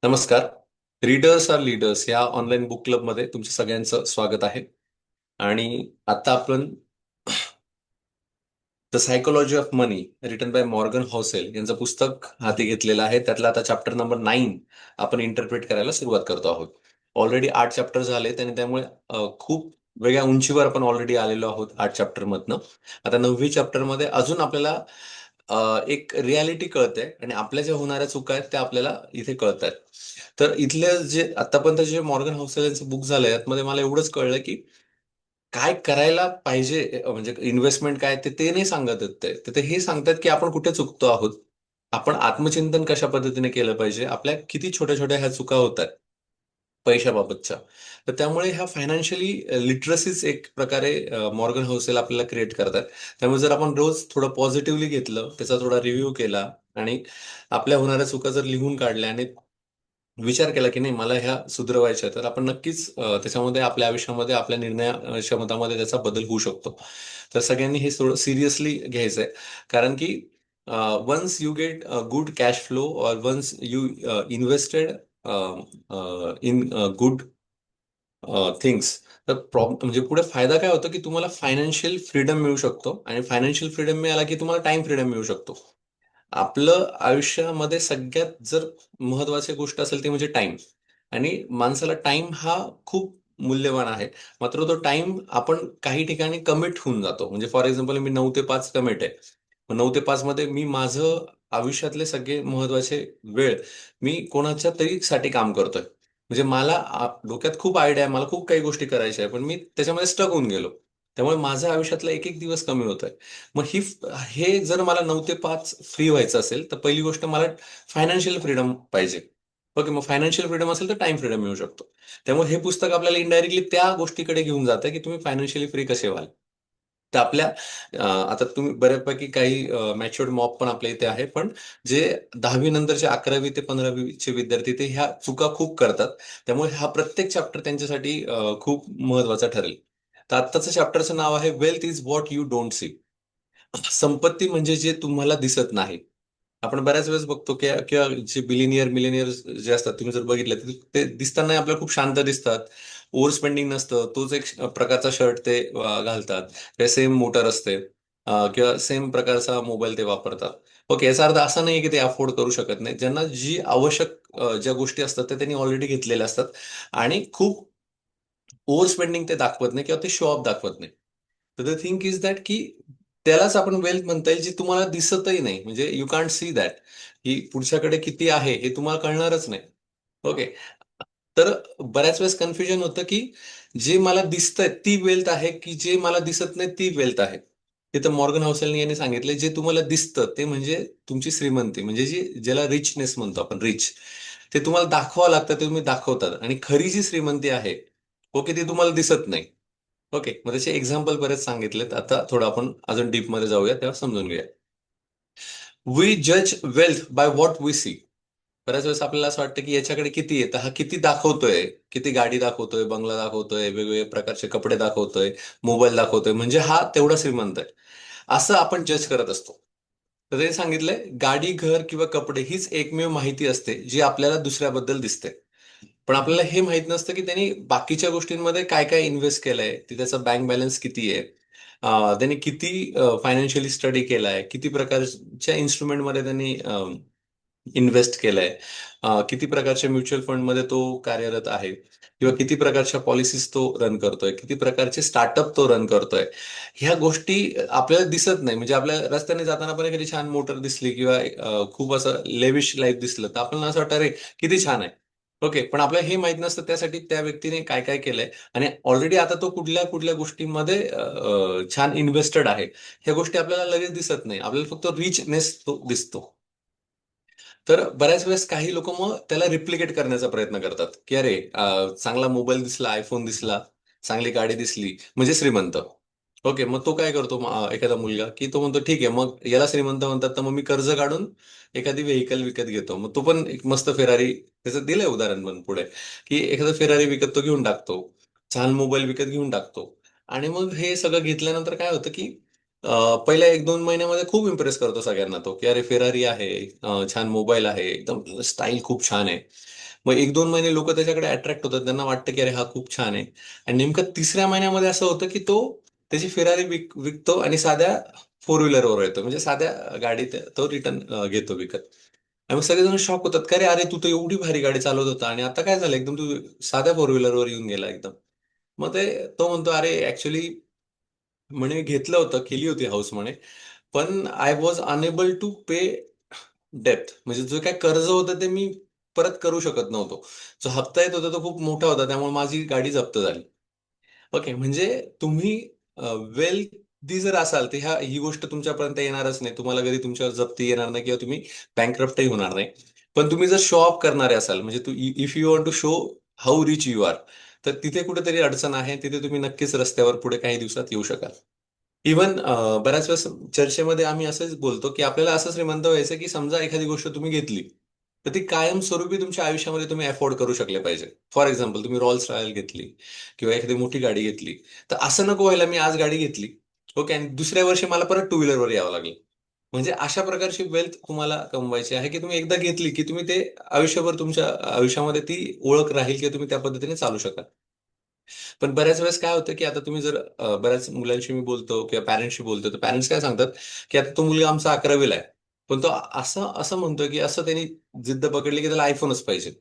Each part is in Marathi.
नमस्कार. रीडर्स आर लीडर्स या ऑनलाईन बुक क्लबमध्ये तुमच्या सगळ्यांचं स्वागत आहे. आणि आता आपण the psychology of money written by Morgan Housel यांचं पुस्तक हाती घेतलेलं आहे. त्यातला आता चॅप्टर नंबर 9 आपण इंटरप्रेट करायला सुरुवात करतो आहोत. ऑलरेडी 8 चॅप्टर झालेत आणि त्यामुळे खूप वेगळ्या उंचीवर आपण ऑलरेडी आलेलो आहोत 8 चॅप्टर मधनं. आता 9वी चॅप्टर मध्ये अजून आपल्याला एक रियालिटी कळते आणि आपल्या ज्या होणाऱ्या चुका आहेत त्या आपल्याला इथे कळत आहेत. तर इथले जे आतापर्यंत जे मॉर्गन हॉसेल यांचं बुक झालंय यातमध्ये मला एवढंच कळलं की काय करायला पाहिजे, म्हणजे इन्व्हेस्टमेंट काय ते नाही सांगत आहेत ते हे सांगतात की आपण कुठे चुकतो आहोत. आपण आत्मचिंतन कशा पद्धतीने केलं पाहिजे, आपल्या किती छोट्या छोट्या ह्या चुका होतात पैशाबाबतच्या. तर त्यामुळे ह्या फायनान्शियली लिटरसीच एक प्रकारे मॉर्गन हौसेल आपल्याला क्रिएट करतात. त्यामुळे जर आपण रोज थोडं पॉझिटिव्हली घेतलं, त्याचा थोडा रिव्ह्यू केला आणि आपल्या होणाऱ्या चुका जर लिहून काढल्या आणि विचार केला की नाही मला ह्या सुधारवायच्या, तर आपण नक्कीच त्याच्यामध्ये आपल्या आयुष्यामध्ये आपल्या निर्णय क्षमतामध्ये त्याचा बदल होऊ शकतो. तर सगळ्यांनी हे थोडं सिरियसली घ्यायचंय. कारण की once you get good cash flow और once you invested in good things, तर म्हणजे पुढे फायदा काय होतो की तुम्हाला फायनान्शियल फ्रीडम मिळू शकतो आणि फायनान्शियल फ्रीडम मिळाला की तुम्हाला टाइम फ्रीडम मिळू शकतो. आपलं आयुष्यामध्ये सगळ्यात जर महत्वाची गोष्ट असेल ती म्हणजे टाइम. आणि माणसाला टाइम हा खूप मूल्यवान आहे. मात्र तो टाइम आपण काही ठिकाणी कमिट होऊन जातो. म्हणजे फॉर एक्झाम्पल मी 9 ते 5 कमिट आहे. 9 ते 5 मध्ये मी माझं आयुष्यातले सगळे महत्वाचे वेळ मी कोणाच्या तरी साठी काम करतोय. म्हणजे मला डोक्यात खूप आयडिया आहे, मला खूप काही गोष्टी करायच्या आहे, पण मी त्याच्यामध्ये स्टक होऊन गेलो. त्यामुळे माझ्या आयुष्यातला एक एक दिवस कमी होतोय. मग हे जर मला 9 ते 5 फ्री व्हायचं असेल, तर पहिली गोष्ट मला फायनान्शियल फ्रीडम पाहिजे. ओके, मग फायनान्शियल फ्रीडम असेल तर टाइम फ्रीडम मिळू शकतो. त्यामुळे हे पुस्तक आपल्याला इनडायरेक्टली त्या गोष्टीकडे घेऊन जातं की तुम्ही फायनान्शियली फ्री कसे व्हाल. तर आपल्या आता तुम्ही बऱ्यापैकी काही मॅच्युअर्ड मॉब पण आपल्या इथे आहे, पण जे 10वी नंतरचे 11वी ते 15वीचे विद्यार्थी ते ह्या चुका खूप करतात. त्यामुळे हा प्रत्येक चॅप्टर त्यांच्यासाठी खूप महत्वाचा ठरेल. तर आत्ताचं चॅप्टरचं नाव आहे wealth is what you don't C. संपत्ती म्हणजे जे तुम्हाला दिसत नाही. आपण बऱ्याच वेळेस बघतो की किंवा जे बिलिनियर मिलेनियर जे असतात तुम्ही जर बघितलं तर ते दिसताना आपल्याला खूप शांत दिसतात. ओव्हर स्पेंडिंग नसतं. तोच एक प्रकारचा शर्ट ते घालतात. सेम मोटर असते. किंवा सेम प्रकारचा मोबाईल ते वापरतात. ओके, याचा अर्थ असा नाही की ते अफोर्ड करू शकत नाही. ज्यांना जी आवश्यक ज्या गोष्टी असतात त्या त्यांनी ऑलरेडी घेतलेल्या असतात. आणि खूप ओव्हर स्पेंडिंग ते दाखवत नाही किंवा ते शो ऑफ दाखवत नाही. तर द थिंक इज दॅट की त्यालाच आपण वेल्थ म्हणता येईल जी तुम्हाला दिसतही नाही. म्हणजे यू कांट सी दॅट की पुढच्याकडे किती आहे हे तुम्हाला कळणारच नाही. ओके. तर बऱ्याच वेळेस कन्फ्युजन होतं की जे मला दिसतंय ती वेल्थ आहे की जे मला दिसत नाही ती वेल्थ आहे. तिथं मॉर्गन हौसेलनी यांनी सांगितलं जे तुम्हाला दिसतं ते म्हणजे तुमची श्रीमंती, म्हणजे जी ज्याला रिचनेस म्हणतो आपण, रिच. ते तुम्हाला दाखवावं लागतं, ते तुम्ही दाखवतात. आणि खरी जी श्रीमंती आहे, ओके, ती तुम्हाला दिसत नाही. ओके, मग त्याचे एक्झाम्पल बरेच सांगितलेत. आता थोडं आपण अजून डीप मध्ये जाऊया तेव्हा समजून घेऊया. वी जज wealth by what we see. बऱ्याच वेळेस आपल्याला असं वाटतं की याच्याकडे किती येतं, हा किती दाखवतोय, किती गाडी दाखवतोय, बंगला दाखवतोय, वेगवेगळे प्रकारचे कपडे दाखवतोय, मोबाईल दाखवतोय, म्हणजे हा तेवढा श्रीमंत आहे असं आपण जज करत असतो. तर ते सांगितलंय गाडी, घर किंवा कपडे हीच एकमेव माहिती असते जी आपल्याला दुसऱ्याबद्दल दिसते. पण आपल्याला हे माहित नसतं की त्यांनी बाकीच्या गोष्टींमध्ये काय काय इन्व्हेस्ट केलंय, की त्याचा बँक बॅलन्स किती आहे, त्यांनी किती फायनान्शियली स्टडी केलाय, किती प्रकारच्या इन्स्ट्रुमेंटमध्ये त्यांनी इन्व्हेस्ट केलंय, किती प्रकारच्या म्युच्युअल फंडमध्ये तो कार्यरत आहे, किंवा किती प्रकारच्या पॉलिसीज तो रन करतोय, किती प्रकारचे स्टार्टअप तो रन करतोय. ह्या गोष्टी आपल्याला दिसत नाही. म्हणजे आपल्या रस्त्याने जाताना पण एखादी छान मोटर दिसली किंवा खूप असं लेविश लाईफ दिसलं तर आपल्याला असं वाटतं अरे किती छान आहे. ओके, पण आपल्याला हे माहित नसतं त्यासाठी त्या व्यक्तीने काय काय केलंय आणि ऑलरेडी आता तो कुठल्या कुठल्या गोष्टींमध्ये छान इन्व्हेस्टेड आहे. ह्या गोष्टी आपल्याला लगेच दिसत नाही. आपल्याला फक्त रिचनेस तो दिसतो. तर बऱ्याच वेळेस काही लोक मग त्याला रिप्लिकेट करण्याचा प्रयत्न करतात की अरे चांगला मोबाईल दिसला, आयफोन दिसला, चांगली गाडी दिसली म्हणजे श्रीमंत. ओके, मग तो काय करतो, एखादा मुलगा की तो म्हणतो ठीक आहे, मग याला श्रीमंत म्हणतात तर मग मी कर्ज काढून एखादी व्हेकल विकत घेतो. मग तो पण एक मस्त फेरारी, त्याचं दिलंय उदाहरण पण पुढे, की एखादा फेरारी विकत तो घेऊन टाकतो, छान मोबाईल विकत घेऊन टाकतो. आणि मग हे सगळं घेतल्यानंतर काय होतं की पहिल्या 1-2 महिन्यामध्ये खूप इम्प्रेस करतो सगळ्यांना तो, की अरे फेरारी आहे, छान मोबाईल आहे, एकदम स्टाईल खूप छान आहे. मग 1-2 महिने लोक त्याच्याकडे अट्रॅक्ट होतात, त्यांना वाटतं की अरे हा खूप छान आहे. आणि नेमकं तिसऱ्या महिन्यामध्ये असं होतं की तो त्याची फेरारी विकतो आणि साध्या फोर व्हीलरवर येतो, म्हणजे साध्या गाडीत तो रिटर्न घेतो विकत. आणि मग सगळेजण शॉक होतात का रे, अरे तू तर एवढी भारी गाडी चालवत होता आणि आता काय झालं, एकदम तू साध्या फोर व्हीलरवर येऊन गेला एकदम. मग तो म्हणतो अरे ऍक्च्युली म्हणे घेतलं होतं, केली होती हाऊस म्हणे, पण I was unable to pay डेप्थ, म्हणजे जो काय कर्ज होतं ते मी परत करू शकत नव्हतो. जो हप्ता येत होता तो खूप मोठा होता, त्यामुळे माझी गाडी जप्त झाली. ओके, म्हणजे तुम्ही वेल्थी जर असाल तर ही गोष्ट तुमच्यापर्यंत येणारच नाही, तुम्हाला कधी तुमच्यावर जप्ती येणार नाही किंवा तुम्ही बँकरप्टही होणार नाही. पण तुम्ही जर शो ऑफ करणारे असाल, म्हणजे तू if you want to show how rich you are, तर तिथे कुठेतरी अडचण आहे, तिथे तुम्ही नक्कीच रस्त्यावर पुढे काही दिवसात येऊ शकाल. इव्हन बऱ्याच वेळेस चर्चेमध्ये आम्ही असंच बोलतो की आपल्याला असं श्रीमंत व्हायचं की समजा एखादी गोष्ट तुम्ही घेतली, तर ती कायमस्वरूपी तुमच्या आयुष्यामध्ये तुम्ही अफोर्ड करू शकले पाहिजे. फॉर एक्झाम्पल, तुम्ही रॉल्स रॉयल घेतली किंवा एखादी मोठी गाडी घेतली, तर असं नको व्हायला मी आज गाडी घेतली, ओके, आणि दुसऱ्या वर्षी मला परत टू व्हीलरवर यावं लागलं. म्हणजे अशा प्रकारची वेल्थ तुम्हाला कमवायची आहे की तुम्ही एकदा घेतली की तुम्ही ते आयुष्यभर तुमच्या आयुष्यामध्ये ती ओळख राहील किंवा तुम्ही त्या पद्धतीने चालू शकाल. पण बऱ्याच वेळेस काय होतं की आता तुम्ही जर बऱ्याच मुलांशी मी बोलतो किंवा पॅरेंट्सशी बोलतो, तर पॅरेंट्स काय सांगतात की आता तो मुलगा आमचा 11वीला आहे, पण तो असं असं म्हणतोय की असं त्यांनी जिद्द पकडली की त्याला आयफोनच पाहिजे.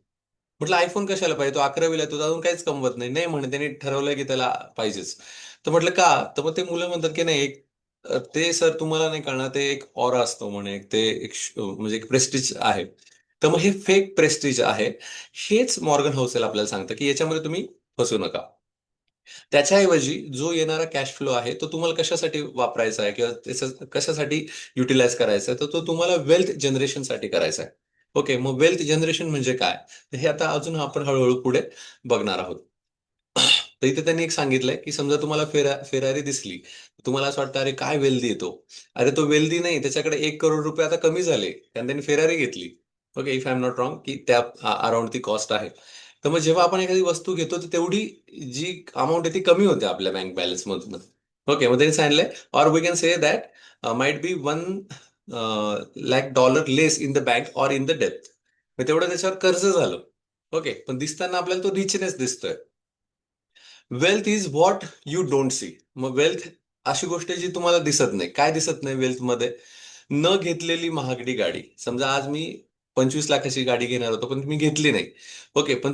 म्हटलं आयफोन कशाला पाहिजे, तो 11वीला आहे, तो अजून काहीच कमवत नाही. नाही म्हणे त्यांनी ठरवलंय की त्याला पाहिजेच. तर म्हटलं का, तर मग ते मुलं म्हणतात की नाही, ते सर तुम्हाला नाही कळणार, ते एक ऑरा असतो म्हणे, ते एक म्हणजे एक प्रेस्टिज आहे. तर मग हे फेक प्रेस्टिज आहे. हेच मॉर्गन होसेल आपल्याला सांगतं की याच्यामध्ये तुम्ही फसू नका. त्याच्याऐवजी जो येणारा कॅश फ्लो आहे तो तुम्हाला कशासाठी वापरायचा आहे किंवा त्याचं कशासाठी युटिलाइज करायचा आहे, तर तो तुम्हाला वेल्थ जनरेशनसाठी करायचा आहे. ओके, मग वेल्थ जनरेशन म्हणजे काय, तर हे आता अजून आपण हळूहळू पुढे बघणार आहोत. तर इथे त्यांनी एक सांगितलंय की समजा तुम्हाला फेरारी दिसली, तुम्हाला असं वाटतं अरे काय वेल्दी येतो. अरे तो वेल्दी नाही, त्याच्याकडे 1 करोड रुपये आता कमी झाले कारण त्यांनी फेरारी घेतली. Okay, if I am not wrong की त्या अराउंड ती कॉस्ट आहे. तर मग जेव्हा आपण एखादी वस्तू घेतो तर तेवढी जी अमाऊंट आहे ती कमी होते आपल्या बँक बॅलन्स मधून. ओके, मग त्यांनी सांगितलंय or we can say that might be 1 lakh dollar less in the bank or in the डेप्थ. मग तेवढं त्याच्यावर कर्ज झालं. ओके, पण दिसताना आपल्याला तो रिचनेस दिसतोय. Wealth is what you don't C. मग वेल्थ अशी गोष्ट आहे जी तुम्हाला दिसत नाही. काय दिसत नाही वेल्थ मध्ये? न घेतलेली महागडी गाडी. समजा आज मी 25 लाखाची गाडी घेणार होतो पण मी घेतली नाही. ओके, पण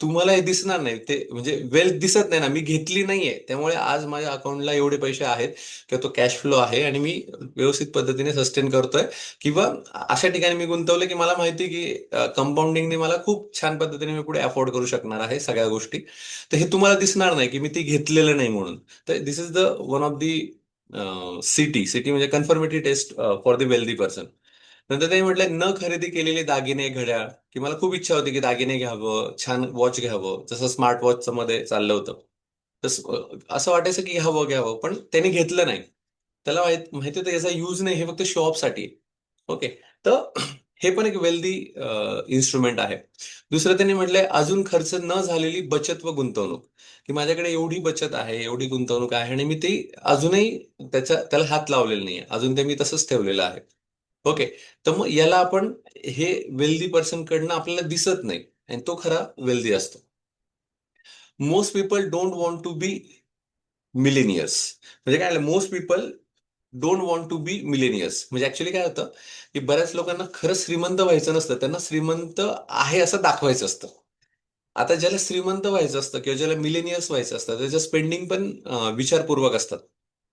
तुम्हाला हे दिसणार नाही, ते म्हणजे वेल्थ दिसत नाही ना, मी घेतली नाहीये, त्यामुळे आज माझ्या अकाउंटला एवढे पैसे आहेत किंवा तो कॅश फ्लो आहे आणि मी व्यवस्थित पद्धतीने सस्टेन करतोय. किंवा अशा ठिकाणी मी गुंतवलं की मला माहिती की कंपाऊंडिंगने मला खूप छान पद्धतीने मी पुढे अफोर्ड करू शकणार आहे सगळ्या गोष्टी. तर हे तुम्हाला दिसणार नाही की मी ती घेतलेलं नाही म्हणून. तर this is the one of the city म्हणजे confirmatory test for the wealthy person. नंतर त्यांनी म्हटलंय न खरेदी केलेले दागिने, घड्याळ, की मला खूप इच्छा होती की दागिने घ्यावं, छान वॉच घ्यावं, जसं स्मार्ट वॉचचं मध्ये चाललं होतं. असं वाटायचं की घ्यावं घ्यावं, पण त्याने घेतलं नाही. त्याला माहिती होतं याचा यूज नाही, हे फक्त शो ऑफ साठी. ओके, तर हे पण एक वेल्दी इन्स्ट्रुमेंट आहे. दुसरं त्यांनी म्हटलंय अजून खर्च न झालेली बचत व गुंतवणूक, की माझ्याकडे एवढी बचत आहे, एवढी गुंतवणूक आहे आणि मी ती अजूनही त्याला हात लावलेला नाहीये, अजून ते मी तसंच ठेवलेलं आहे. ओके, तर मग याला आपण, हे वेल्दी पर्सन कडनं आपल्याला दिसत नाही आणि तो खरा वेल्दी असतो. Most people don't want to be millionaires. म्हणजे काय, most people don't want to be millionaires, म्हणजे ऍक्च्युली काय होतं की बऱ्याच लोकांना खरं श्रीमंत व्हायचं नसतं, त्यांना श्रीमंत आहे असं दाखवायचं असतं. आता ज्याला श्रीमंत व्हायचं असतं किंवा ज्याला मिलेनियर्स व्हायचं असतं, त्याच्या स्पेंडिंग पण विचारपूर्वक असतात.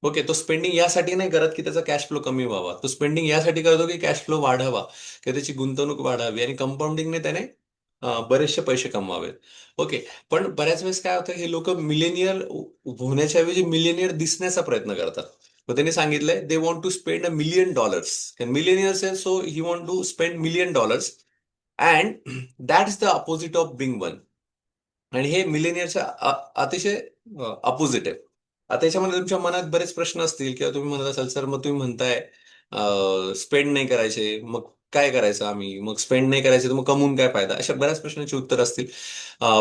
ओके, तो स्पेंडिंग यासाठी नाही करत की त्याचा कॅश फ्लो कमी व्हावा, तो स्पेंडिंग यासाठी करतो की कॅश फ्लो वाढावा किंवा त्याची गुंतवणूक वाढावी आणि कंपाऊंडिंगने त्याने बरेचसे पैसे कमवावेत. ओके, पण बऱ्याच वेळेस काय होतं, हे लोक मिलेनियर होण्याच्या ऐवजी मिलेनियर दिसण्याचा प्रयत्न करतात. मग त्यांनी सांगितलंय they want to spend $1 million. Millionaires आहे, so he want to spend $1 million. And that is the opposite of being one. आणि हे मिलेनियरच्या अतिशय अपोजिट आहे. आता याच्यामध्ये तुमच्या मनात बरेच प्रश्न असतील किंवा तुम्ही म्हणत असाल सर, मग तुम्ही म्हणताय स्पेंड नाही करायचे, मग काय करायचं आम्ही, मग स्पेंड नाही करायचे तर मग कमवून काय फायदा, अशा बऱ्याच प्रश्नांची उत्तर असतील.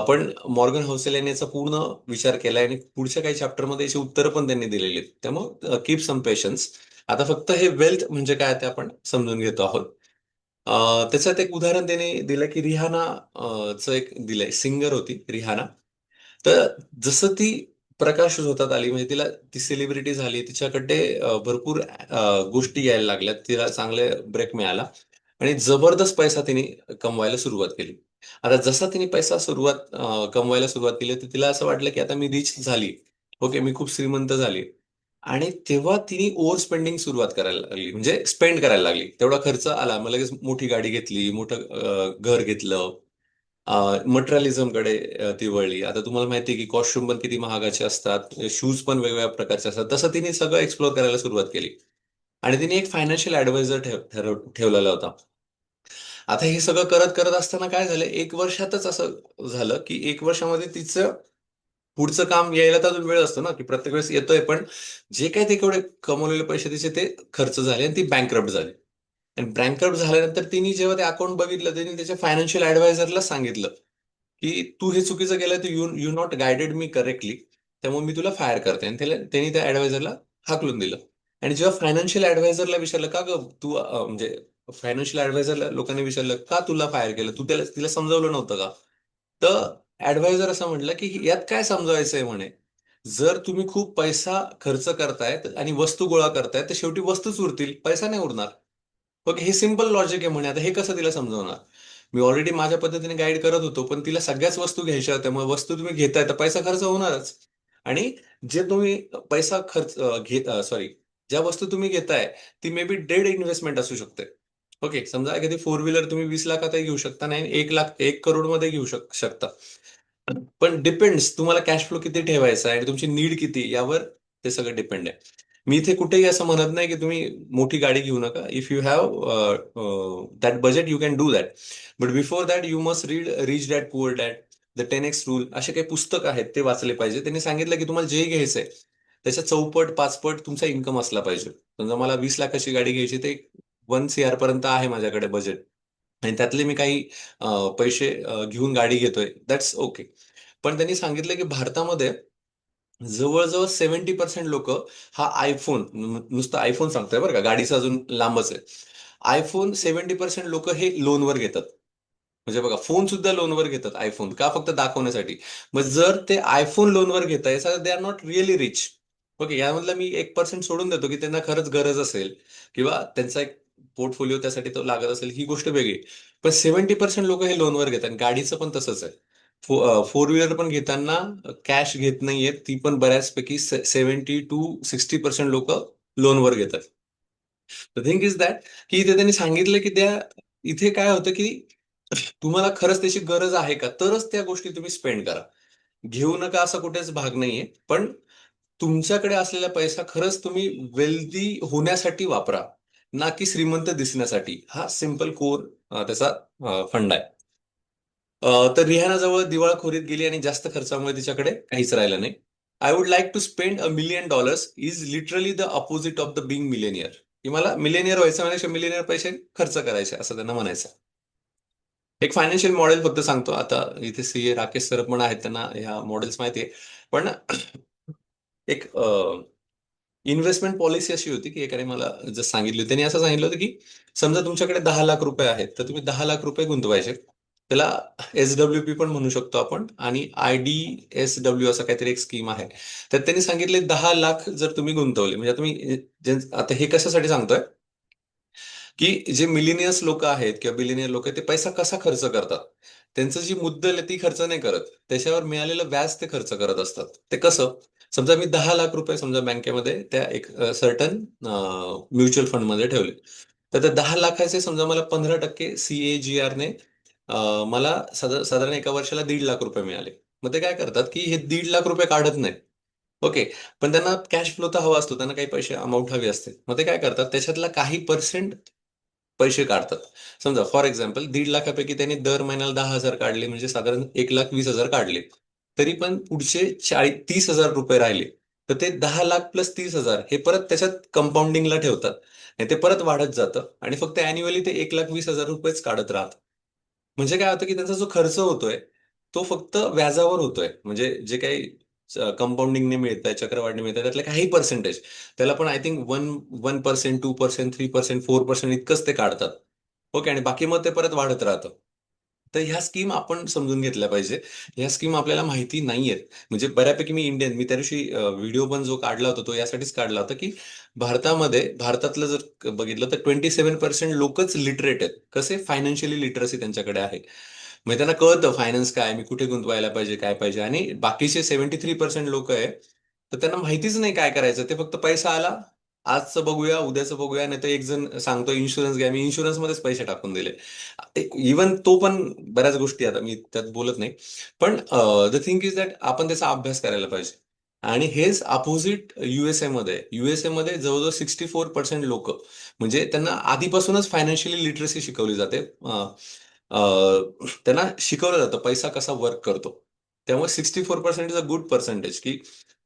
पण मॉर्गन हौसेल यांनी याचा पूर्ण विचार केलाय आणि पुढच्या काही चॅप्टरमध्ये याची उत्तरं पण त्यांनी दिलेली आहेत. त्यामुळे कीप सम पेशन्स. आता फक्त हे वेल्थ म्हणजे काय ते आपण समजून घेतो आहोत. त्याच्यात एक उदाहरण त्याने दिलं की रिहाना चं एक दिलंय, सिंगर होती रिहाना. तर जसं ती प्रकाश होतात आली, म्हणजे तिला ती सेलिब्रिटी झाली, तिच्याकडे भरपूर गोष्टी यायला लागल्यात, तिला चांगले ब्रेक मिळाला आणि जबरदस्त पैसा तिने कमवायला सुरुवात केली. आता जसा तिने पैसा कमवायला सुरुवात केली, तर तिला असं वाटलं की आता मी रिच झाली, ओके, मी खूप श्रीमंत झाली. आणि तेव्हा तिने ओव्हर स्पेंडिंग सुरुवात करायला लागली, म्हणजे स्पेंड करायला लागली. तेवढा खर्च आला, मग लगेच मोठी गाडी घेतली, मोठं घर घेतलं. मटेरियलिझम कडे ती वळली. आता तुम्हाला माहिती आहे की कॉस्ट्युम पण किती महागाचे असतात, शूज पण वेगवेगळ्या प्रकारचे असतात. तसं तिने सगळं एक्सप्लोर करायला सुरुवात केली आणि तिने एक फायनान्शियल ऍडवायझर ठेवलेला होता. आता हे सगळं करत करत असताना काय झालं, एक वर्षातच असं झालं की एक वर्षामध्ये तिचं पुढचं काम यायला तर अजून वेळ असतो ना, की प्रत्येक वेळेस येतोय, पण जे काही ते केवढे कमवलेले पैसे तिचे ते खर्च झाले आणि ती बँकरप्ट झाली. आणि बँकरप्ट झाल्यानंतर तिने जेव्हा ते अकाउंट बघितलं, त्यांनी त्याच्या फायनान्शियल ऍडवायझरला सांगितलं की तू हे चुकीचं केलं, तर you you not guided me correctly, त्यामुळे मी तुला फायर करते. आणि त्यांनी त्या ऍडवायझरला हाकलून दिलं. आणि जेव्हा फायनान्शियल ऍडवायझरला विचारलं का ग तू म्हणजे फायनान्शियल ऍडवायझरला लोकांनी विचारलं का तुला फायर केलं, तू तिला समजावलं नव्हतं का? तर ऍडवायझर असं म्हटलं की यात काय समजावायचंय म्हणे, जर तुम्ही खूप पैसा खर्च करतायत आणि वस्तू गोळा करतायत, तर शेवटी वस्तूच उरतील, पैसा नाही उरणार. ओके, हे सिंपल लॉजिक आहे म्हणे. आता हे कसं तिला समजवणार? मी ऑलरेडी माझ्या पद्धतीने गाईड करत होतो, पण तिला सगळ्याच वस्तू घ्यायच्या होत्या. मग वस्तू तुम्ही घेताय तर पैसा खर्च होणारच. आणि जे तुम्ही पैसा खर्च घेत सॉरी, ज्या वस्तू तुम्ही घेताय ती मे बी डेड इन्व्हेस्टमेंट असू शकते. ओके, समजा एखादी फोर व्हीलर तुम्ही 20 लाखातही घेऊ शकता, नाही 1 लाख 1 करोड मध्ये घेऊ शकता. पण डिपेंड्स तुम्हाला कॅश फ्लो किती ठेवायचा आहे आणि तुमची नीड किती, यावर ते सगळं डिपेंड आहे. मी इथे कुठेही असं म्हणत नाही की तुम्ही मोठी गाडी घेऊ नका. If you have that budget you can do that. But before that you must read rich dad poor dad, the 10X rule, असे काही पुस्तक आहेत ते वाचले पाहिजे. त्यांनी सांगितलं की तुम्हाला जे घ्यायचंय त्याच्या चौपट पाचपट तुमचा इन्कम असला पाहिजे. समजा मला 20 लाखाची गाडी घ्यायची, ते 1 CR पर्यंत आहे माझ्याकडे बजेट, आणि त्यातले मी काही पैसे घेऊन गाडी घेतोय, दॅट्स ओके. पण त्यांनी सांगितलं की भारतामध्ये जवळजवळ 70% लोक हा आयफोन, नुसतं आयफोन सांगतोय बरं का, गाडीचं अजून लांबच आहे, आयफोन 70% लोक हे लोनवर घेतात. म्हणजे बघा, फोन सुद्धा लोनवर घेतात आयफोन, का फक्त दाखवण्यासाठी. मग जर ते आयफोन लोनवर घेत आहे, they are not really rich. Okay, यामधला मी 1% सोडून देतो की त्यांना खरंच गरज असेल किंवा त्यांचा एक पोर्टफोलिओ त्यासाठी तो लागत असेल, ही गोष्ट वेगळी. पण 70% लोक हे लोनवर घेतात. गाडीचं पण तसंच आहे. फोर व्हीलर पण घेताना कॅश घेत नाहीयेत, ती पण बऱ्याचपैकी 70 to 60% लोक लोनवर घेतात. द थिंग इज दॅट की इथे त्यांनी सांगितलं की इथे काय होतं की तुम्हाला खरंच त्याची गरज आहे का, तरच त्या गोष्टी तुम्ही स्पेंड करा. घेऊ नका असं कुठेच भाग नाहीये. पण तुमच्याकडे असलेला पैसा खरंच तुम्ही वेल्दी होण्यासाठी वापरा, ना की श्रीमंत दिसण्यासाठी. हा सिम्पल कोर त्याचा फंड आहे. तर रिहानाजवळ दिवाळखोरीत गेली आणि जास्त खर्चामुळे तिच्याकडे काहीच राहिलं नाही. I would like to spend $1 million is literally the opposite of the being millionaire. की मला मिलेनियर व्हायचं म्हणजे मिलेनियर पैसे खर्च करायचे, असं त्यांना म्हणायचं. एक फायनान्शियल मॉडेल फक्त सांगतो. आता इथे सीए राकेश सर पण आहेत, त्यांना ह्या मॉडेल्स माहिती आहे. पण एक इन्व्हेस्टमेंट पॉलिसी अशी होती की एकाने मला जस्ट सांगितली होती. त्यांनी असं सांगितलं होतं की समजा तुमच्याकडे 10 लाख रुपये आहेत, तर तुम्ही 10 लाख रुपये गुंतवायचे. त्याला SWP पण म्हणू शकतो आपण, आणि IDSW असं काहीतरी एक स्कीम आहे. तर त्यांनी सांगितले 10 लाख जर तुम्ही गुंतवले, म्हणजे आता हे कशासाठी सांगतोय की जे मिलिनियर्स लोक आहेत किंवा बिलिनियर लोक आहेत, ते पैसा कसा खर्च करतात, त्यांचं जी मुद्दल आहे ती खर्च नाही करत, त्याच्यावर मिळालेलं व्याज ते खर्च करत असतात. ते कसं? समजा मी 10 लाख रुपये समजा बँकेमध्ये त्या एक सर्टन म्युच्युअल फंडमध्ये ठेवले, तर त्या 10 लाखाचे समजा मला 15% CAGR ने मला साधारण एका वर्षाला 1.5 लाख रुपये मिळाले. मग ते काय करतात की हे 1.5 लाख रुपये काढत नाहीत. ओके. पण त्यांना कॅश फ्लो तर हवा असतो, त्यांना काही पैसे अमाऊंट हवी असते. मग ते काय करतात, त्याच्यातला काही पर्सेंट पैसे काढतात. समजा फॉर एक्झाम्पल 1.5 लाखापैकी त्यांनी दर महिन्याला 10,000 काढले, म्हणजे साधारण 1,20,000 काढले. तरी पण पुढचे 30,000 रुपये राहिले, तर ते 10 लाख प्लस 30,000 हे परत त्याच्यात कंपाऊंडिंगला ठेवतात. आणि ते परत वाढत जातं आणि फक्त अॅन्युअली ते 1,20,000 रुपयेच काढत राहतात. म्हणजे काय होतं की त्यांचा जो खर्च होतोय तो फक्त व्याजावर होतोय. म्हणजे जे काही कंपाऊंडिंगने मिळत आहे, चक्रवाढीने मिळत आहे, त्यातलं काही पर्सेंटेज, त्याला पण आय थिंक 1% 2% 3% 4% इतकंच ते काढतात. ओके, आणि बाकी मग ते परत वाढत राहतं. तर ह्या स्कीम आपण समजून घेतल्या पाहिजे. ह्या स्कीम आपल्याला माहिती नाहीयेत. म्हणजे बऱ्यापैकी मी इंडियन, मी त्या दिवशी व्हिडिओ पण जो काढला होता तो यासाठीच काढला होता, की भारतातलं जर बघितलं तर 27% लोकच लिटरेट आहेत. कसे? फायनान्शियली लिटरसी त्यांच्याकडे आहे. म्हणजे त्यांना कळतं फायनान्स काय, मी कुठे गुंतवायला पाहिजे, काय पाहिजे. आणि बाकीचे 73% लोक आहे, तर त्यांना माहितीच नाही काय करायचं. ते फक्त पैसा आला, आजचं बघूया, उद्याचं बघूया, नाही तर एक जण सांगतो इन्शुरन्स घ्या, मी इन्शुरन्समध्येच पैसे टाकून दिले. इवन तो पण, बऱ्याच गोष्टी आता मी त्यात बोलत नाही. पण द थिंग इज दॅट आपण त्याचा अभ्यास करायला पाहिजे. आणि हेच अपोजिट युएसए मध्ये. युएसए मध्ये जवळजवळ 64% लोक, म्हणजे त्यांना आधीपासूनच फायनान्शियली लिटरसी शिकवली जाते. त्यांना शिकवलं जातं पैसा कसा वर्क करतो. त्यामुळे 64% इज अ गुड पर्सेंटेज, की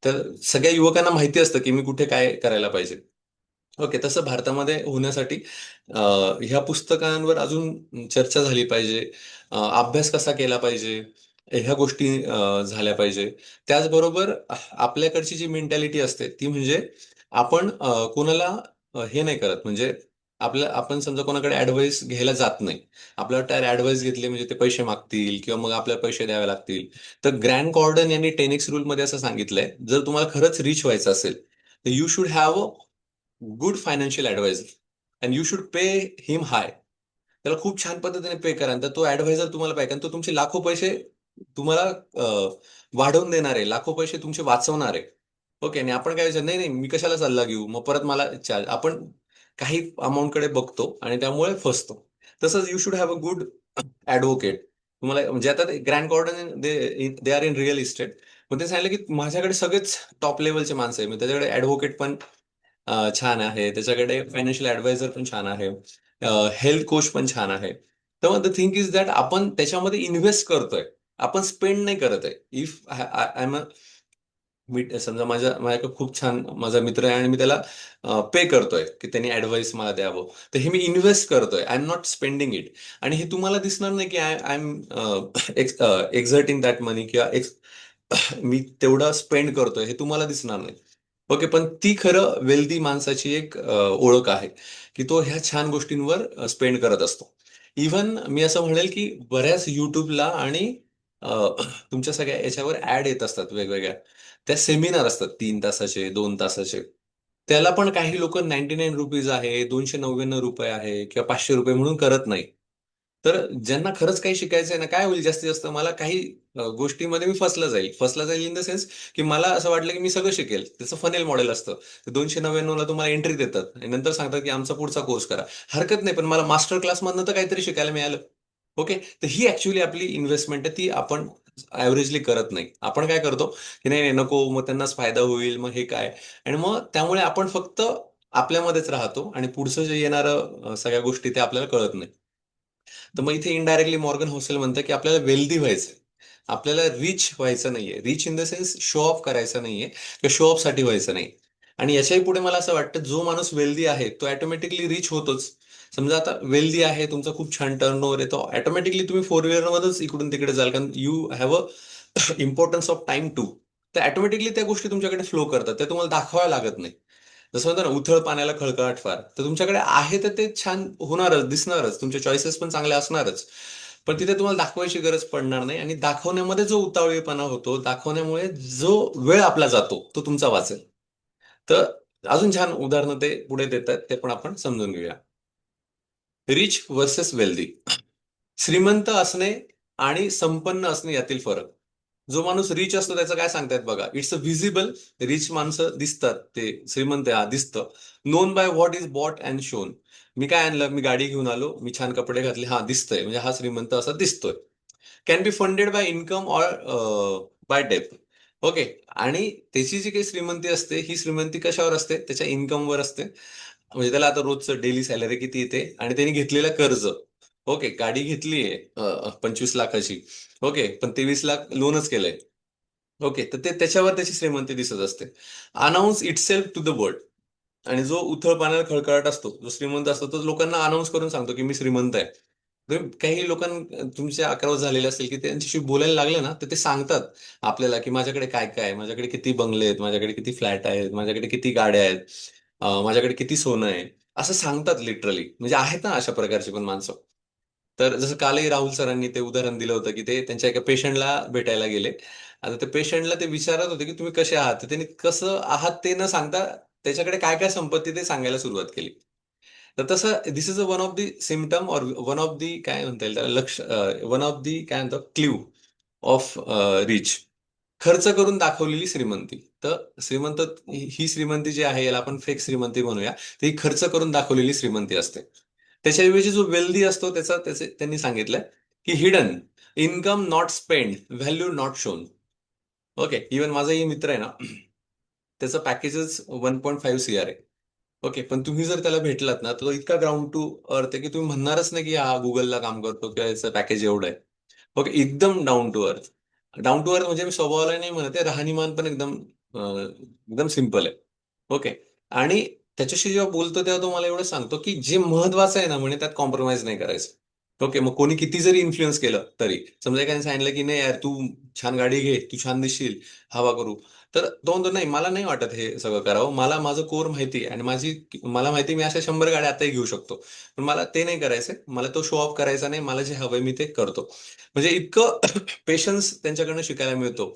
तर सगळ्या युवकांना माहिती असतं की मी कुठे काय करायला पाहिजे. ओके, तसं भारतामध्ये होण्यासाठी अ, ह्या पुस्तकांवर अजून चर्चा झाली पाहिजे. अभ्यास कसा केला पाहिजे, ह्या गोष्टी झाल्या पाहिजे. त्याचबरोबर आपल्याकडची जी मेंटॅलिटी असते ती म्हणजे आपण कोणाला हे नाही करत. म्हणजे आपण समजा कोणाकडे ऍडवाइस घ्यायला जात नाही. आपल्याला त्या ऍडवाइस घेतली म्हणजे ते पैसे मागतील किंवा मग आपल्याला पैसे द्यावे लागतील. तर ग्रँड कॉर्डन यांनी 10x रूल मध्ये असं सांगितलंय, जर तुम्हाला खरंच रिच व्हायचं असेल तर you should have good financial advisor and you should pay him high. त्याला खूप छान पद्धतीने पे करा, तर तो ऍडवायझर तुम्हाला पाहिजे, कारण तो तुमचे लाखो पैसे तुम्हाला वाढवून देणार आहे, लाखो पैसे तुमचे वाचवणार आहे. ओके, आणि आपण काय विचार, नाही नाही मी कशाला सल्ला घेऊ, मग परत मला चार्ज. आपण काही अमाऊंट कडे बघतो आणि त्यामुळे फसतो. तसंच you should have a good advocate. तुम्हाला म्हणजे आता Grant Cardone they are in real estate. मग ते सांगितलं की माझ्याकडे सगळेच टॉप लेवलचे माणसं आहे. मग त्याच्याकडे ऍडव्होकेट पण छान आहे, त्याच्याकडे फायनान्शियल ऍडवायझर पण छान आहे, हेल्थ कोच पण छान आहे. तर मग द थिंक इज दॅट आपण त्याच्यामध्ये इन्व्हेस्ट करतोय, आपण स्पेंड नाही करत आहे. इफ आय एम मी समजा माझ्याकडे खूप छान माझा मित्र आहे आणि मी त्याला पे करतोय की त्यांनी ऍडवाइस मला द्यावं, तर हे मी इन्व्हेस्ट करतोय, I am not spending it. आणि हे तुम्हाला दिसणार नाही की आय एम एक्झर्टिंग दॅट मनी किंवा मी तेवढा स्पेंड करतोय, हे तुम्हाला दिसणार नाही. ओके, पण ती खरं वेल्दी माणसाची एक ओळख आहे, की तो ह्या छान गोष्टींवर स्पेंड करत असतो. इव्हन मी असं म्हणेल की बऱ्याच युट्यूबला आणि अ, तुमच्या सगळ्या याच्यावर ऍड येत असतात वेगवेगळ्या. त्या सेमिनार असतात 3 तासाचे, 2 तासाचे. त्याला पण काही लोक 99 रुपीज आहे, ₹299 आहे किंवा ₹500 म्हणून करत नाही. तर ज्यांना खरंच काही शिकायचं आहे ना, काय होईल जास्तीत जास्त, मला काही गोष्टीमध्ये मी फसला जाईल इन द सेन्स, की मला असं वाटलं की मी सगळं शिकेल. त्याचं फनेल मॉडेल असतं. ते 299 ला तुम्हाला एंट्री देतात आणि नंतर सांगतात की आमचा पुढचा कोर्स करा. हरकत नाही, पण मला मास्टर क्लासमधनं तर काहीतरी शिकायला मिळालं. ओके, तर ही ऍक्च्युली आपली इन्व्हेस्टमेंट आहे, ती आपण ऍव्हरेजली करत नाही. आपण काय करतो की नाही नाही, नको, मग त्यांनाच फायदा होईल, मग हे काय. आणि मग त्यामुळे आपण फक्त आपल्यामध्येच राहतो आणि पुढचं जे येणारं सगळ्या गोष्टी ते आपल्याला कळत नाही. तर मग इथे इनडायरेक्टली मॉर्गन होसेल म्हणतं की आपल्याला वेल्दी व्हायचंय, आपल्याला रिच व्हायचं नाहीये. Rich in the sense show off करायचं नाहीये किंवा शो ऑफ साठी व्हायचं नाही. आणि याच्याही पुढे मला असं वाटतं, जो माणूस वेल्दी आहे तो ऑटोमॅटिकली रिच होतोच. समजा आता वेल्दी आहे, तुमचा खूप छान टर्न ओव्हर आहे, तो ऑटोमॅटिकली तुम्ही फोर व्हीलर मध्येच इकडून तिकडे जाल, कारण you have a importance of time too. तर ऑटोमॅटिकली त्या गोष्टी तुमच्याकडे फ्लो करतात, त्या तुम्हाला दाखवाव्या लागत नाही. जसं म्हणतो ना, उथळ पाण्याला खळखळाट फार. तर तुमच्याकडे आहे तर ते छान होणारच, दिसणारच, तुमचे चॉईसेस पण चांगले असणारच. पण तिथे तुम्हाला दाखवायची गरज पडणार नाही. आणि दाखवण्यामध्ये जो उतावळेपणा होतो, दाखवण्यामुळे जो वेळ आपला जातो, तो तुमचा वाचेल. तर अजून छान उदाहरणं ते पुढे देतात, ते पण आपण समजून घेऊया. Rich versus wealthy. श्रीमंत असणे आणि संपन्न असणे यातील फरक. जो माणूस रिच असतो त्याचं काय सांगतायत बघा, इट्स अ व्हिजिबल. रिच माणसं दिसतात, ते श्रीमंत आहे, हा दिसतं. Known by what is bought and shown. मी काय आणलं, मी गाडी घेऊन आलो, मी छान कपडे घातले, हा दिसतंय, म्हणजे हा श्रीमंत असा दिसतोय. Can be funded by income or bye depth. Okay. आणि त्याची जी काही श्रीमंती असते, ही श्रीमंती कशावर असते, त्याच्या इन्कमवर असते. म्हणजे त्याला आता रोजचं डेली सॅलरी किती येते आणि त्यांनी घेतलेलं कर्ज. ओके, गाडी घेतलीये 25 लाखाची. ओके, पण 23 लाख लोनच केलंय. ओके, तर ते त्याच्यावर त्याची श्रीमंती दिसत असते. Announce itself to the world. आणि जो उथळ पाण्याला खळखळाट असतो, जो श्रीमंत असतो, तो लोकांना अनाऊन्स करून सांगतो की मी श्रीमंत आहे. काही लोकांना तुमचे अकराव झालेले असेल की त्यांच्याशी बोलायला लागले ना, तर ते सांगतात आपल्याला की माझ्याकडे काय काय आहे, माझ्याकडे किती बंगले आहेत, माझ्याकडे किती फ्लॅट आहेत, माझ्याकडे किती गाड्या आहेत, माझ्याकडे किती सोनं आहे. असं सांगतात लिटरली. म्हणजे आहेत ना अशा प्रकारची पण माणसं. तर जसं कालही राहुल सरांनी ते उदाहरण दिलं होतं की ते त्यांच्या एका पेशंटला भेटायला गेले. आता त्या पेशंटला ते विचारत होते की तुम्ही कसे आहात, तर त्यांनी कसं आहात ते न सांगता त्याच्याकडे काय काय संपत्ती ते सांगायला सुरुवात केली. तर तसं this is a one of the symptom और वन ऑफ दी काय म्हणता येईल त्याला लक्ष, वन ऑफ दी काय म्हणतो क्ल्यू ऑफ रिच. खर्च करून दाखवलेली श्रीमंती. तर श्रीमंत, ही श्रीमंती जी आहे याला आपण फेक श्रीमंती म्हणूया. तर ही खर्च करून दाखवलेली श्रीमंती असते. त्याच्याऐवजी जो वेल्दी असतो त्याचा त्याचे त्यांनी सांगितलंय की hidden income not spend, value not shown. Okay, even माझाही मित्र आहे ना, त्याचं पॅकेजच 1.5 CR आहे. ओके, पण तुम्ही जर त्याला भेटलात ना, तर तो इतका ग्राउंड टू अर्थ आहे की तुम्ही म्हणणारच नाही की हा गुगलला काम करतो किंवा याचं पॅकेज एवढं आहे. ओके, एकदम down to earth. Down to earth म्हणजे मी स्वभावाला नाही म्हणत आहे, राहणीमान पण एकदम एकदम सिम्पल आहे. ओके. आणि त्याच्याशी जेव्हा बोलतो तेव्हा तो मला एवढं सांगतो की जे महत्वाचं आहे ना म्हणे त्यात कॉम्प्रोमाइज नाही करायचं. ओके, मग कोणी किती जरी इन्फ्लुएन्स केलं तरी, समजा एखाद्याने सांगितलं की नाही यार तू छान गाडी घे, तू छान दिसशील, हवा करू, तर तो म्हणतो नाही मला नाही वाटत हे सगळं करावं, मला माझं कोर माहिती आहे आणि मला माहिती आहे, मी अशा 100 गाड्या आताही घेऊ शकतो. पण मला ते नाही करायचंय, मला तो शो ऑफ करायचा नाही, मला जे हवंय मी ते करतो. म्हणजे इतकं पेशन्स त्यांच्याकडनं शिकायला मिळतो.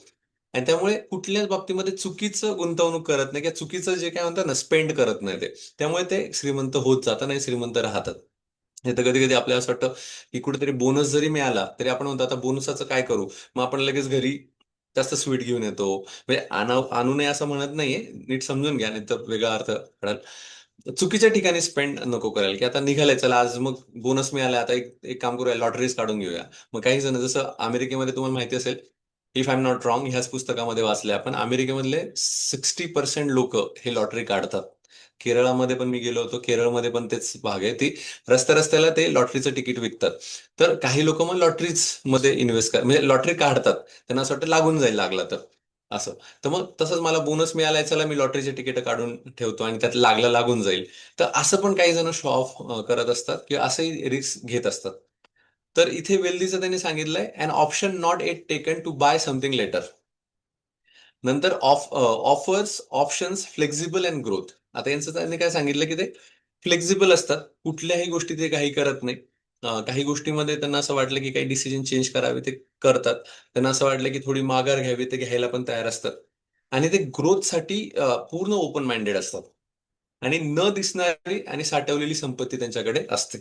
आणि त्यामुळे कुठल्याच बाबतीमध्ये चुकीचं गुंतवणूक करत नाही किंवा चुकीचं जे काय म्हणतात ना स्पेंड करत नाही ते. त्यामुळे ते श्रीमंत होत जातात आणि श्रीमंत राहतात. नाही तर कधी कधी आपल्याला असं वाटतं की कुठेतरी बोनस जरी मिळाला तरी आपण म्हणतो आता बोनसाचं काय करू. मग आपण लगेच घरी जास्त स्वीट घेऊन येतो. म्हणजे आणू नये असं म्हणत नाहीये, नीट समजून घ्या नाही तर वेगळा अर्थ कळाल. चुकीच्या ठिकाणी स्पेंड नको करायला की आता निघालंय चला आज मग बोनस मिळाला, आता एक एक काम करूया लॉटरीज काढून घेऊया. मग काही जण जसं अमेरिकेमध्ये तुम्हाला माहिती असेल, if I am not wrong, ह्याच पुस्तकामध्ये वाचलंय आपण, अमेरिकेमधले 60% लोक हे लॉटरी काढतात. केरळामध्ये पण मी गेलो होतो, केरळमध्ये पण तेच भाग आहे. ती रस्त्या रस्त्याला ते लॉटरीचं तिकीट विकतात. तर काही लोक मग लॉटरीज मध्ये इन्व्हेस्ट म्हणजे लॉटरी काढतात. त्यांना असं वाटतं लागून जाईल लागला तर, असं. तर मग तसंच मला बोनस मिळालाय, चला मी लॉटरीचे तिकीट काढून ठेवतो आणि त्यात लागला लागून जाईल. तर असं पण काही जण शो ऑफ करत असतात किंवा असंही रिस्क घेत असतात. तर इथे वेल्दीचं त्यांनी सांगितलंय an option not yet taken to buy something later. नंतर offers options flexible and growth. आता यांचं त्यांनी काय सांगितलं की ते फ्लेक्झिबल असतात, कुठल्याही गोष्टी ते काही करत नाही. काही गोष्टीमध्ये त्यांना असं वाटलं की काही डिसिजन चेंज करावे ते करतात. त्यांना असं वाटलं की थोडी माघार घ्यावी ते घ्यायला पण तयार असतात. आणि ते ग्रोथसाठी पूर्ण ओपन माइंडेड असतात. आणि न दिसणारी आणि साठवलेली संपत्ती त्यांच्याकडे असते.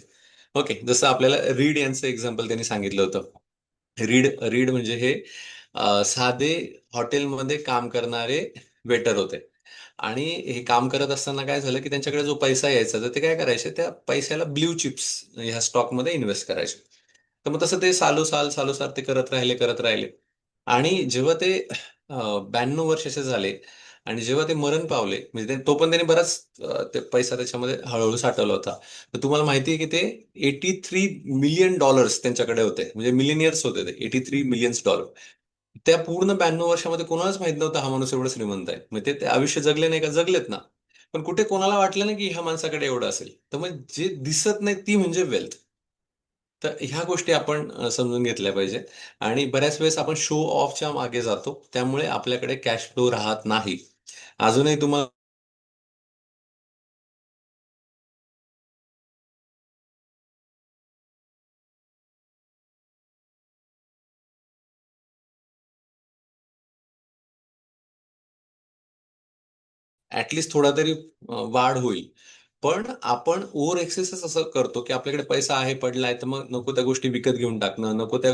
ओके, जसं आपल्याला रीड यांचं एक्झाम्पल त्यांनी सांगितलं होतं. रीड रीड म्हणजे हे साधे हॉटेलमध्ये काम करणारे वेटर होते. आणि हे काम करत असताना काय झालं की त्यांच्याकडे जो पैसा यायचा तर ते काय करायचे, त्या पैशाला ब्ल्यू चिप्स ह्या स्टॉकमध्ये इन्व्हेस्ट करायचे. तर मग तसं ते सालोसाल ते करत राहिले. आणि जेव्हा ते 92 वर्षाचे झाले आणि जेव्हा ते मरण पावले, म्हणजे तो पण त्यांनी बराच ते पैसा त्याच्यामध्ये हळूहळू साठवला होता. तर तुम्हाला माहिती आहे की ते $83 मिलियन त्यांच्याकडे होते, म्हणजे मिलिनियर्स होते ते, $83 मिलियन. त्या पूर्ण 92 वर्षामध्ये कोणालाच माहित नव्हतं हा माणूस एवढा श्रीमंत आहे. मग ते ते आयुष्य जगले नाही का, जगलेत ना. पण कुठे कोणाला वाटलं नाही की ह्या माणसाकडे एवढं असेल. तर मग जे दिसत नाही ती म्हणजे वेल्थ. तर ह्या गोष्टी आपण समजून घेतल्या पाहिजे. आणि बऱ्याच वेळेस आपण शो ऑफच्या मागे जातो, त्यामुळे आपल्याकडे कॅश फ्लो राहत नाही. अजूनही तुम्हाला ऍटलिस्ट थोडा तरी वाढ होईल. पण आपण ओव्हर एक्सेसच असं करतो की आपल्याकडे पैसा आहे पडलाय तर मग नको त्या गोष्टी विकत घेऊन टाकणं, नको त्या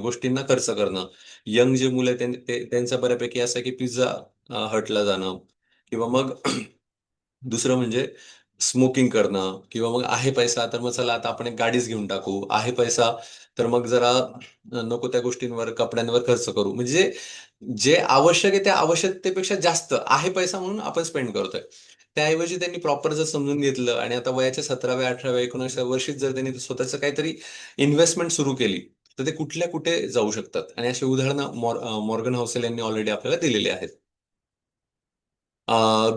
गोष्टींना खर्च करणं. यंग जे मुलं आहे त्यांचं बऱ्यापैकी असं आहे की पिझ्झा हटला जाणं, किंवा मग दुसरं म्हणजे स्मोकिंग करणं, किंवा मग आहे पैसा तर मग चला आता आपण एक गाडीच घेऊन टाकू, आहे पैसा तर मग जरा नको त्या गोष्टींवर कपड्यांवर खर्च करू. म्हणजे जे आवश्यक आहे त्या आवश्यकतेपेक्षा जास्त आहे पैसा म्हणून आपण स्पेंड करतोय. त्याऐवजी त्यांनी प्रॉपर जर समजून घेतलं आणि आता वयाच्या 17व्या 18व्या 19व्या वर्षीच जर त्यांनी स्वतःचं काहीतरी इन्व्हेस्टमेंट सुरू केली तर ते कुठल्या कुठे जाऊ शकतात. आणि अशी उदाहरणं मॉर्गन हाऊसेल यांनी ऑलरेडी आपल्याला दिलेली आहेत.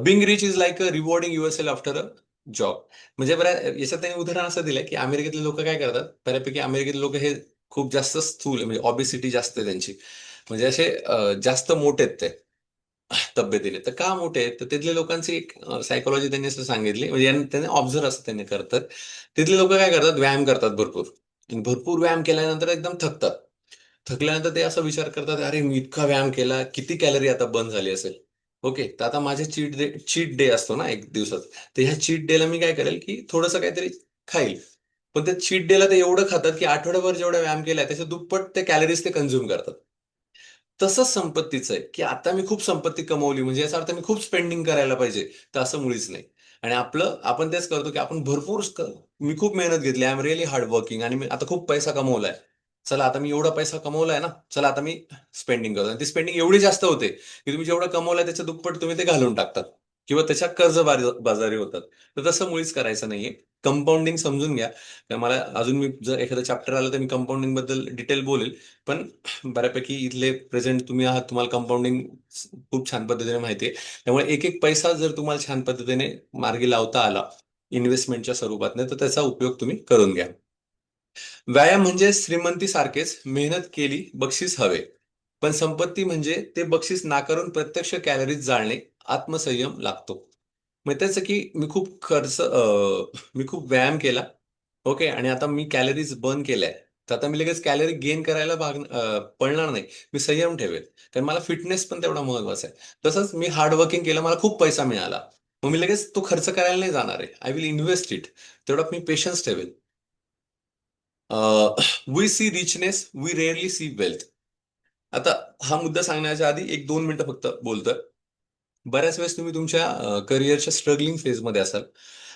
Being rich is like a rewarding yourself after a job. म्हणजे याच्यात त्यांनी उदाहरण असं दिलंय की अमेरिकेतले लोक काय करतात, बऱ्यापैकी अमेरिकेतले लोक हे खूप जास्त स्थूल म्हणजे ऑबिसिटी जास्त आहे त्यांची. म्हणजे असे जास्त मोठे आहेत ते. तब्येतीने. तर का मोठे आहेत? तर तिथल्या लोकांची एक सायकोलॉजी त्यांनी असं सांगितली, म्हणजे त्यांनी ऑब्झर्व असं त्यांनी करतात. तिथले लोक काय करतात? व्यायाम करतात भरपूर. आणि भरपूर व्यायाम केल्यानंतर एकदम थकतात. थकल्यानंतर ते असा विचार करतात, अरे मी इतका व्यायाम केला, किती कॅलरी आता बर्न झाली असेल. ओके, तर आता माझे चीट डे असतो ना एक दिवसात. तर ह्या चीट डेला मी काय करेल, की थोडंसं काहीतरी खाईल. पण त्या चीट डेला ते एवढं खातात, की आठवड्याभर जेवढा व्यायाम केलाय त्याच्या दुप्पट ते कॅलरीज ते कन्झ्युम करतात. तसंच संपत्तीचं आहे, की आता मी खूप संपत्ती कमवली म्हणजे याचा अर्थ मी खूप स्पेंडिंग करायला पाहिजे. तर असं मुळीच नाही. आणि आपण तेच करतो, की आपण मी खूप मेहनत घेतली. I am really hard working आणि मी आता खूप पैसा कमवलाय. चला आता मी एवढा पैसा कमवलाय ना, चला आता मी स्पेंडिंग करतो. आणि ती स्पेंडिंग एवढी जास्त होते, की तुम्ही जेवढं कमवलंय त्याच्या दुप्पट तुम्ही ते घालून टाकतात. किंवा त्याच्या बाजारी होतात. तर तसं मुळीच करायचं नाहीये. कंपाऊंडिंग समजून घ्या. तर मला अजून मी जर एखादं चॅप्टर आलं तर मी कंपाऊंडिंग बद्दल डिटेल बोलेल. पण बऱ्यापैकी इथले प्रेझेंट तुम्ही आहात, तुम्हाला कंपाऊंडिंग खूप छान पद्धतीने माहिती आहे. त्यामुळे एक एक पैसा जर तुम्हाला छान पद्धतीने मार्गी लावता आला इन्व्हेस्टमेंटच्या स्वरूपात तर त्याचा उपयोग तुम्ही करून घ्या. व्यायाम म्हणजे श्रीमंती सारखेच मेहनत केली बक्षीस हवे. पण संपत्ती म्हणजे ते बक्षीस नाकारून प्रत्यक्ष कॅलरीज जाळणे, आत्मसंयम लागतो. मग त्याचं की मी खूप व्यायाम केला. ओके, आणि आता मी कॅलरीज बर्न केल्या. तर आता मी लगेच कॅलरी गेन करायला पळणार नाही. मी संयम ठेवेल. कारण मला फिटनेस पण तेवढा महत्वाचा आहे. तसंच मी हार्ड वर्किंग केलं, मला खूप पैसा मिळाला. मग मी लगेच तो खर्च करायला नाही जाणार आहे. I will invest it. तेवढा मी पेशन्स ठेवेल. We see richness, we rarely see wealth. आता हा मुद्दा सांगण्याच्या आधी एक 2 मिनिटं फक्त बोलतोय. बऱ्याच वेळेस तुम्ही तुमच्या करिअरच्या स्ट्रगलिंग फेजमध्ये असाल.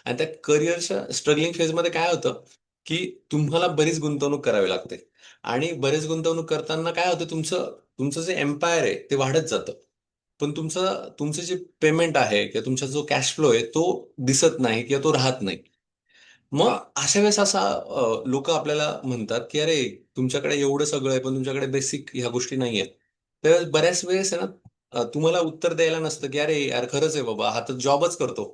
आणि त्या करिअरच्या स्ट्रगलिंग फेजमध्ये काय होतं, की तुम्हाला बरीच गुंतवणूक करावी लागते. आणि बरेच गुंतवणूक करताना काय होतं, तुमचं तुमचं जे एम्पायर आहे ते वाढत जातं. पण तुमचं जे पेमेंट आहे किंवा तुमचा जो कॅश फ्लो आहे तो दिसत नाही किंवा तो राहत नाही. मग अशा वेळेस लोक आपल्याला म्हणतात, की "अरे, तुमच्याकडे एवढं सगळं आहे, पण तुमच्याकडे बेसिक ह्या गोष्टी नाहीयेत." तर बऱ्याच वेळेस आहे ना, तुम्हाला उत्तर द्यायला नसतं, की "अरे यार, खरंच आहे बाबा, हा तर जॉबच करतो.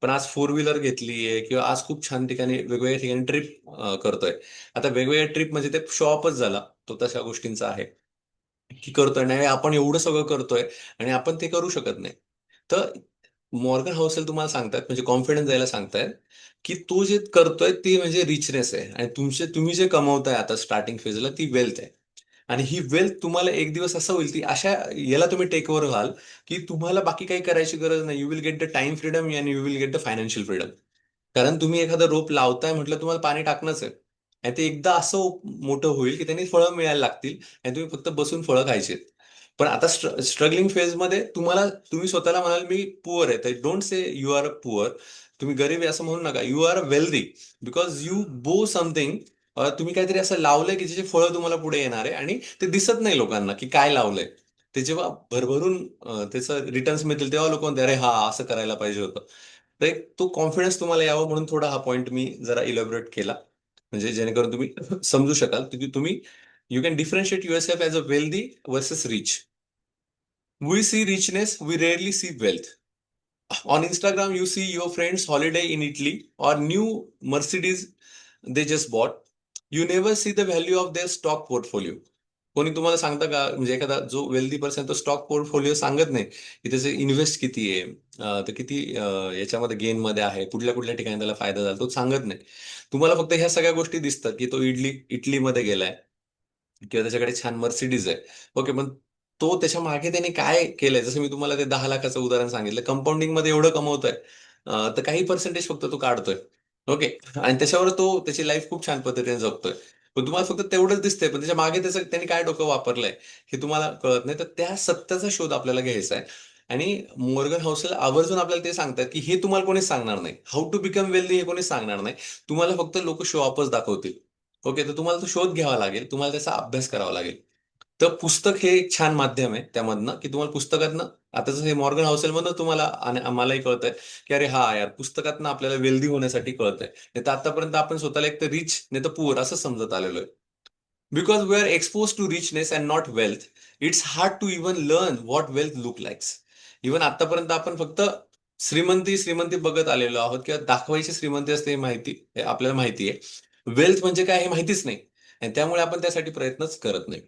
पण आज फोर व्हीलर घेतलीये किंवा आज खूप छान ठिकाणी वेगवेगळ्या ठिकाणी ट्रिप करतोय." आता वेगवेगळ्या ट्रिप म्हणजे ते शो ऑफच झाला. तो तशा गोष्टींचा आहे. की करतोय नाही आपण एवढं सगळं करतोय आणि आपण ते करू शकत नाही. तर मॉर्गन हाउसेल तुम्हाला सांगतात म्हणजे कॉन्फिडन्स द्यायला सांगतायत, की तो जे करतोय ती म्हणजे रिचनेस आहे आणि तुम्ही जे कमवताय आता स्टार्टिंग फेजला ती वेल्थ आहे. आणि ही वेल्थ तुम्हाला एक दिवस असं होईल, की याला तुम्ही टेक ओव्हर व्हाल, की तुम्हाला बाकी काही करायची गरज नाही. You will get the time freedom आणि you will get the financial freedom. कारण तुम्ही एखादं रोप लावताय म्हटलं तुम्हाला पाणी टाकणंच आहे. आणि ते एकदा असं मोठं होईल, की त्यांनी फळं मिळायला लागतील आणि तुम्ही फक्त बसून फळं खायची. पण आता स्ट्रगलिंग फेजमध्ये तुम्ही स्वतःला म्हणाल मी पुअर आहे. तर don't say you are a poor. तुम्ही गरीब आहे असं म्हणू नका. You are wealthy because you bought something. तुम्ही काहीतरी असं लावलंय की ज्याची फळं तुम्हाला पुढे येणार आहे आणि ते दिसत नाही लोकांना की काय लावलंय. ते जेव्हा भरभरून त्याचं रिटर्न्स मिळतील तेव्हा लोक म्हणते, "अरे हां, असं करायला पाहिजे होतं." तर एक तो कॉन्फिडन्स तुम्हाला यावा म्हणून थोडा हा पॉइंट मी जरा इलॅबोरेट केला. म्हणजे जेणेकरून तुम्ही समजू शकाल की तुम्ही you can differentiate yourself as a wealthy versus rich. We see richness, we rarely see wealth. On Instagram, you see your friends holiday in Italy or new Mercedes they just bought. You never see the value of their stock portfolio. कोणी तुम्हाला सांगतं का? म्हणजे एखादा जो वेल्दी पर्सन तो स्टॉक पोर्टफोलिओ सांगत नाही, की त्याचे इन्व्हेस्ट किती आहे, तर किती याच्यामध्ये गेनमध्ये आहे, कुठल्या कुठल्या ठिकाणी त्याला फायदा झाला, तो सांगत नाही. तुम्हाला फक्त ह्या सगळ्या गोष्टी दिसतात, की तो इटलीमध्ये गेलाय. किंवा त्याच्याकडे छान मर्सिडीज आहे. ओके, पण तो त्याच्या मागे त्याने काय केलंय? जसं मी तुम्हाला ते 10 लाखाचं उदाहरण सांगितलं. कंपाउंडिंगमध्ये एवढं कमवतोय, तर काही पर्सेंटेज फक्त तो काढतोय. ओके. आणि त्याच्यावर तो त्याची लाईफ खूप छान पद्धतीने जगतोय. पण तुम्हाला फक्त तेवढंच दिसतंय, पण त्याच्या मागे त्याने काय डोकं वापरलंय, हे तुम्हाला कळत नाही. तर त्या सत्याचा शोध आपल्याला घ्यायचा आहे. आणि मॉर्गन हाउसेल आवर्जून आपल्याला ते सांगतात, की हे तुम्हाला कोणीच सांगणार नाही. हाऊ टू बिकम वेल्दी हे कोणीच सांगणार नाही. तुम्हाला फक्त लोकं शो ऑफच दाखवतील. ओके, तर तुम्हाला तो शोध घ्यावा लागेल. तुम्हाला त्याचा अभ्यास करावा लागेल. तर पुस्तक हे एक छान माध्यम आहे त्यामधनं, की तुम्हाला पुस्तकातनं आता जसं हे मॉर्गन हाउसेलमधनं तुम्हाला आणि आम्हालाही कळतंय, की अरे हां, यार पुस्तकातनं आपल्याला वेल्दी होण्यासाठी कळतंय. नाहीतर आतापर्यंत आपण स्वतःला एक तर रिच नाहीतर पुअर असं समजत आलेलो आहे. Because we are expose to richness and not wealth, it's hard to even learn what wealth look likes. Even आतापर्यंत आपण फक्त श्रीमंती बघत आलेलो आहोत किंवा दाखवायची श्रीमंती असते हे आपल्याला माहिती आहे. वेल्थ म्हणजे काय हे माहितीच नाही आणि त्यामुळे आपण त्यासाठी प्रयत्नच करत नाही.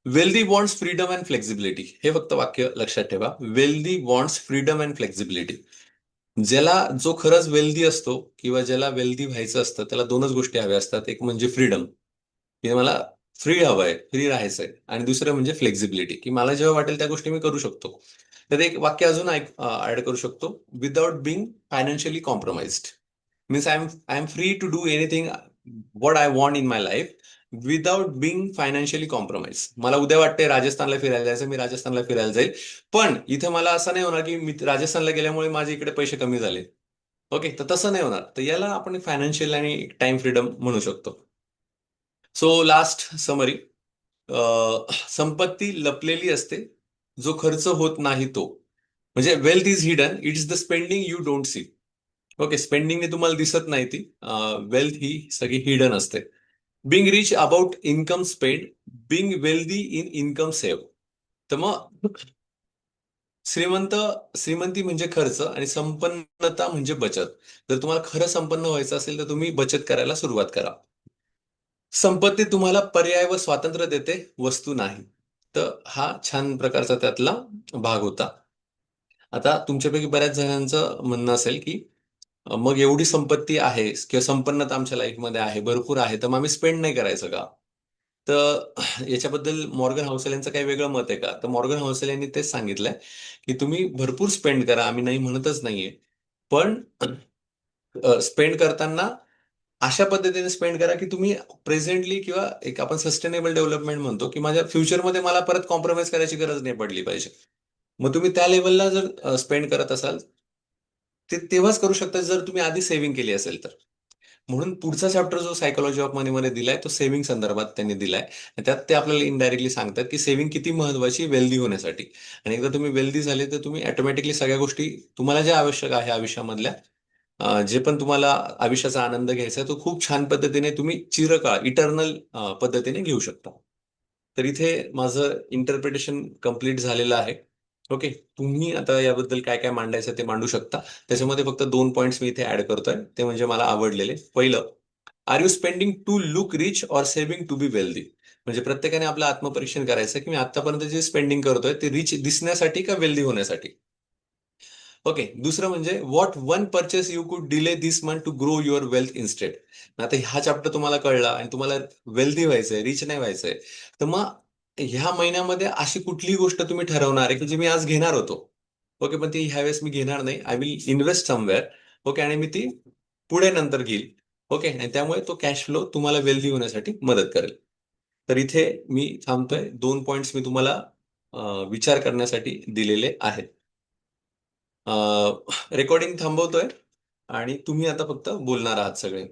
Wealthy wants freedom and flexibility, हे फक्त वाक्य लक्षात ठेवा. Wealthy wants freedom and flexibility. ज्याला, जो खरंच वेल्दी असतो किंवा ज्याला वेल्दी व्हायचं असतं, त्याला दोनच गोष्टी हव्या असतात. एक म्हणजे फ्रीडम, की मला फ्री हवंय, फ्री राहायचंय. आणि दुसरं म्हणजे फ्लेक्झिबिलिटी, की मला जेव्हा वाटेल त्या गोष्टी मी करू शकतो. तर एक वाक्य अजून ऍड करू शकतो, without being financially compromised. Means I am free to do anything what I want in my life without being financially compromise. मला उद्या वाटते राजस्थानला फिरायला जायचं, मी राजस्थानला फिरायला जाईल. पण इथे मला असं नाही होणार की मी राजस्थानला गेल्यामुळे माझे इकडे पैसे कमी झाले. ओके, तर तसं नाही होणार. तर याला आपण फायनान्शियल आणि टाइम फ्रीडम म्हणू शकतो. So last summary. संपत्ती लपलेली असते, जो खर्च होत नाही तो. म्हणजे wealth is hidden, it is the spending you don't see. Okay, स्पेंडिंगने तुम्हाला दिसत नाही ती. वेल्थ ही सगळी हिडन असते. Being rich about income spend, being wealthy in income save. तर मग श्रीमंत, श्रीमंती म्हणजे खर्च आणि संपन्नता म्हणजे बचत. जर तुम्हाला खरं संपन्न व्हायचं असेल तर तुम्ही बचत करायला सुरुवात करा. संपत्ती तुम्हाला पर्याय व स्वातंत्र्य देते, वस्तू नाही. तर हा छान प्रकारचा त्यातला भाग होता. आता तुमच्यापैकी बऱ्याच जणांचं म्हणणं असेल की मग एवढी संपत्ती आहे किंवा संपन्नता आमच्या लाईफमध्ये आहे, भरपूर आहे, तर मग आम्ही स्पेंड नाही करायचं का? तर याच्याबद्दल मॉर्गन हाऊसेल यांचं काही वेगळं मत आहे का? तर मॉर्गन हाऊसेल यांनी तेच सांगितलंय की तुम्ही भरपूर स्पेंड करा, आम्ही नाही म्हणतच नाहीये. पण स्पेंड करताना अशा पद्धतीने स्पेंड करा की तुम्ही प्रेझेंटली किंवा एक आपण सस्टेनेबल डेव्हलपमेंट म्हणतो, की माझ्या फ्युचरमध्ये मला परत कॉम्प्रोमाइज करायची गरज नाही पडली पाहिजे. मग तुम्ही त्या लेवलला जर स्पेंड करत असाल, ते तेव्हाच करू शकता जर तुम्ही आधी सेव्हिंग केली असेल तर. म्हणून पुढचा चॅप्टर जो सायकोलॉजी ऑफ मनीमध्ये दिलाय तो सेव्हिंग संदर्भात त्यांनी दिलाय. त्यात ते आपल्याला इनडायरेक्टली सांगतात की सेव्हिंग किती महत्वाची वेल्दी होण्यासाठी. आणि एकदा तुम्ही वेल्दी झाले तर तुम्ही ऑटोमॅटिकली सगळ्या गोष्टी तुम्हाला ज्या आवश्यक आहे आयुष्यामधल्या, जे पण तुम्हाला आयुष्याचा आनंद घ्यायचा आहे, तो खूप छान पद्धतीने तुम्ही चिरकाळ इटर्नल पद्धतीने घेऊ शकता. तर इथे माझं इंटरप्रिटेशन कम्प्लीट झालेलं आहे. ओके, तुम्ही आता याबद्दल काय काय मांडायचं ते मांडू शकता. त्याच्यामध्ये फक्त 2 पॉईंट्स मी इथे ऍड करतोय, ते म्हणजे मला आवडलेले. पहिलं, are you spending to look rich or saving to be wealthy? म्हणजे प्रत्येकाने आपलं आत्मपरीक्षण करायचं की मी आतापर्यंत जे स्पेंडिंग करतोय ते रिच दिसण्यासाठी का वेल्दी होण्यासाठी. ओके, दुसरं म्हणजे what one purchase you could delay this month to grow your wealth instead. आता हा चॅप्टर तुम्हाला कळला आणि तुम्हाला वेल्दी व्हायचंय, रिच नाही व्हायचंय, तर मग ह्या महिन्यामध्ये अशी कुठलीही गोष्ट तुम्ही ठरवणार आहे की जी मी आज घेणार होतो. ओके, पण ती ह्यावेळेस मी घेणार नाही. I will invest somewhere. Okay, आणि मी ती पुढे नंतर घेईल. ओके, आणि त्यामुळे तो कॅश फ्लो तुम्हाला वेल्दी होण्यासाठी मदत करेल. तर इथे मी थांबतोय. 2 पॉइंट्स मी तुम्हाला विचार करण्यासाठी दिलेले आहेत. रेकॉर्डिंग थांबवतोय आणि तुम्ही आता फक्त बोलणार आहात सगळे.